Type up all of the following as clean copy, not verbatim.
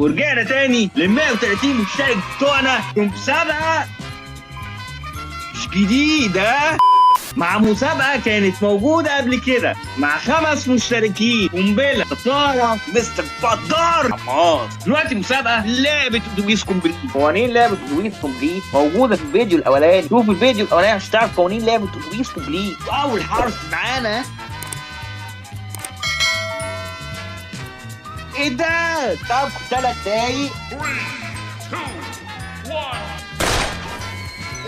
ورجعنا تاني لل 130 مشترك بتوعنا في مسابقة مش جديدة، مع مسابقة كانت موجودة قبل كده مع 5 مشتركين: قنبلة، طارة، مستر بدار، حماس. دلوقتي مسابقة لعبة اتوبيس كومبليت. قوانين لعبة اتوبيس كومبليت موجودة في الفيديو الأولاني، شوف الفيديو الأولاني عشان تعرف قوانين لعبة اتوبيس كومبليت. وأول حرف معانا ايه ده؟ طب 3 دقايق. 3 2 1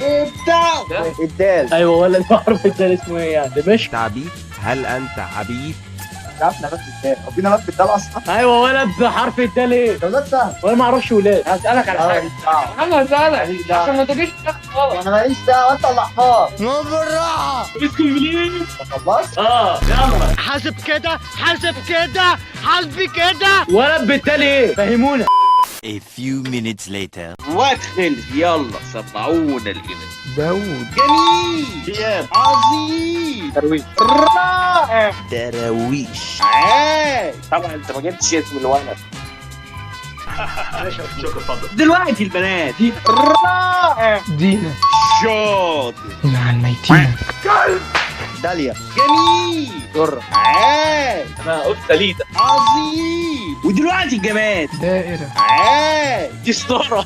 ايه ده؟ الدال. ايوه ولا بعرف الدال اسمه ايه يعني دمشق. عبيد، هل انت عبيد؟ عرفنا نبات بالدال، هو في نبات بالدال اصلا؟ ايوه ولد بحرف الدال ايه؟ ده ولاد سهل. وانا ما اعرفش ولاد. هسألك على حاجة. انا هسألك عشان ما تجيش غلط. انا ماليش دعوة، انت اللي حمار. ما بالراحة. اتوبيس كومبليت. خلصت؟ يلا. حاسب كده، حاسب كده، حاسبي كده. ولد بالدال ايه؟ فهمونا. A few minutes later. وادخل يلا سمعونا الجمال. داوود. جميل. ايام. عظيم. ترويج. رائع. دراويش. عاش. طبعا انت ما جبتش اسم الولد. شكرا اتفضل. دلوقتي البنات دي رائع. دينا. شاطر. مع الميتين. داليا. جميل. جرة. عاش. انا قلت تليدة. عظيم. ودلوقتي الجماد دائرة. عاش. دي ستارة.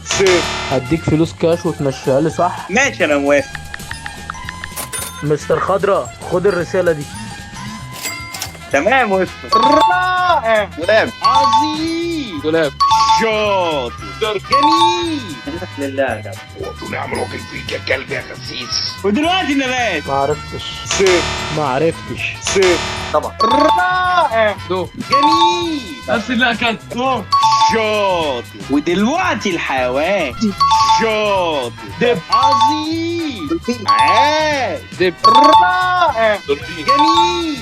هديك فلوس كاش وتمشيها لي صح؟ ماشي انا موافق. مستر خضرة خد الرسالة دي. تمام وافق. رائع. غلام. عظيم. غلام. شاطر. جميل. لله يا جدع. ونعمل راجل فيك يا كلب يا خسيس. ودلوقتي النبات ما عرفتش. ما عرفتش. طبعا. رائع. دو. جميل. بس لا كان دو. شاطر. ودلوقتي الحيوان شاطر. دب. عظيم. عاش. دب. رائع. دولفين. جميل.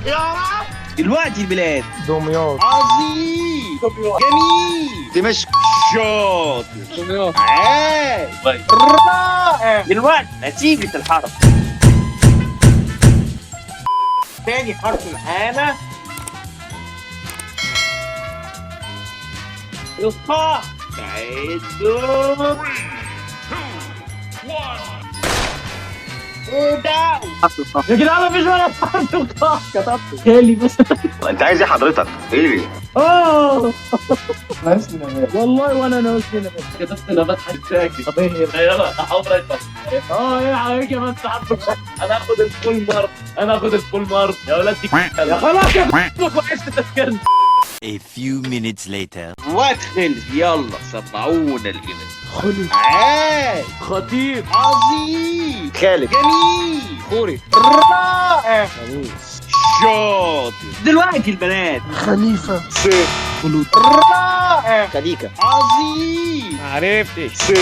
يا رب. دلوقتي البلاد دمياط. عظيم. جميل. دمشق. شاطر. دمياط. عاش. طيب. رائع. دلوقتي نتيجة الحرف. تاني حرف معانا القاف. تعدوا. 3 2 1 ايه ده؟ يا جدعان مفيش ولا حرف القاف كتبته. خالي بس. انت عايز ايه حضرتك؟ ايه؟ ناقص لي نبات. والله وانا ناقص لي نبات. كتبت نبات هتاكل. طب ايه يلا احاول ايه عليك بس حرف القاف. انا هاخد الفول مارك. يا ولاد دي يا خلاص يا وحشت تفكيرنا. A few minutes later. وادخل يلا سمعونا الجمال. خالد. عاش. خطيب. عظيم. خالد. جميل. خوري. رائع. خميس. شاطر. دلوقتي البنات خليفة. خلود. رائع. خليكة. عظيم. معرفتش.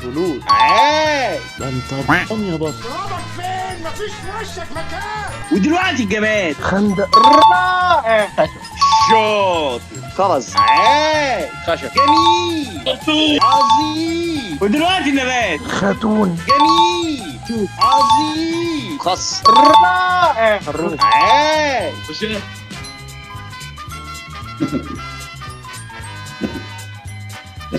خلود. عاش. ده انت بطن يا بطل. ودلوقتي الجماد خندق. رائع. شاطر. خلص. عاش. خشب. جميل. عظيم. ودلوقتي النبات خاتون. جميل. عظيم. خص. رائع. خروف. عاش. وشاف.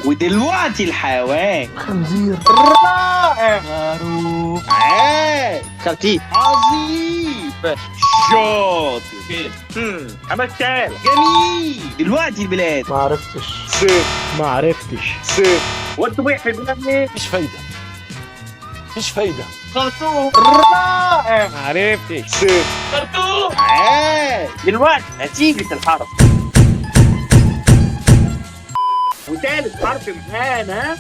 ودلوقتي الحيوان خنزير. رائع. خروف. عاش. خرتيت. عظيم. باش. شاطر. فين؟ عملتها. جميل. دلوقتي البلاد ما عرفتش. وانتوا بيح في البلاد ليه؟ مفيش فايدة. خرطوم. رائع. ما عرفتش. خرطوم. عاش. دلوقتي نتيجة الحرف. وثالث حرف معانا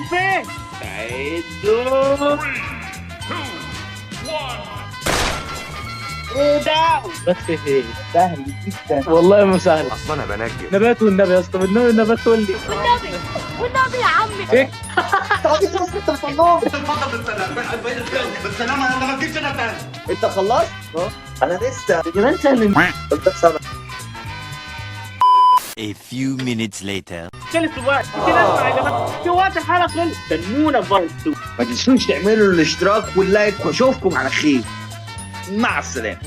فين؟ تعدوا. 3 2 1 ايه ده؟ بس ايه؟ سهل جدا. والله ما سهل. اصلا انا بنجم. نبات والنبي يا اسطى. النبات تقول لي. والنبي يا عمي. ايه؟ تعطيك نص انت بتطلعه. بس انا ما جبتش انا تاني. انت خلصت؟ انا لسه. كمان سهل. قلت سنة. A few minutes later. خلص الوقت. كده اسمع يا جماعه، في وقت الحلقه خلص. استنونا في ما تنسوش تعملوا الاشتراك واللايك، واشوفكم على خير. مع السلامه.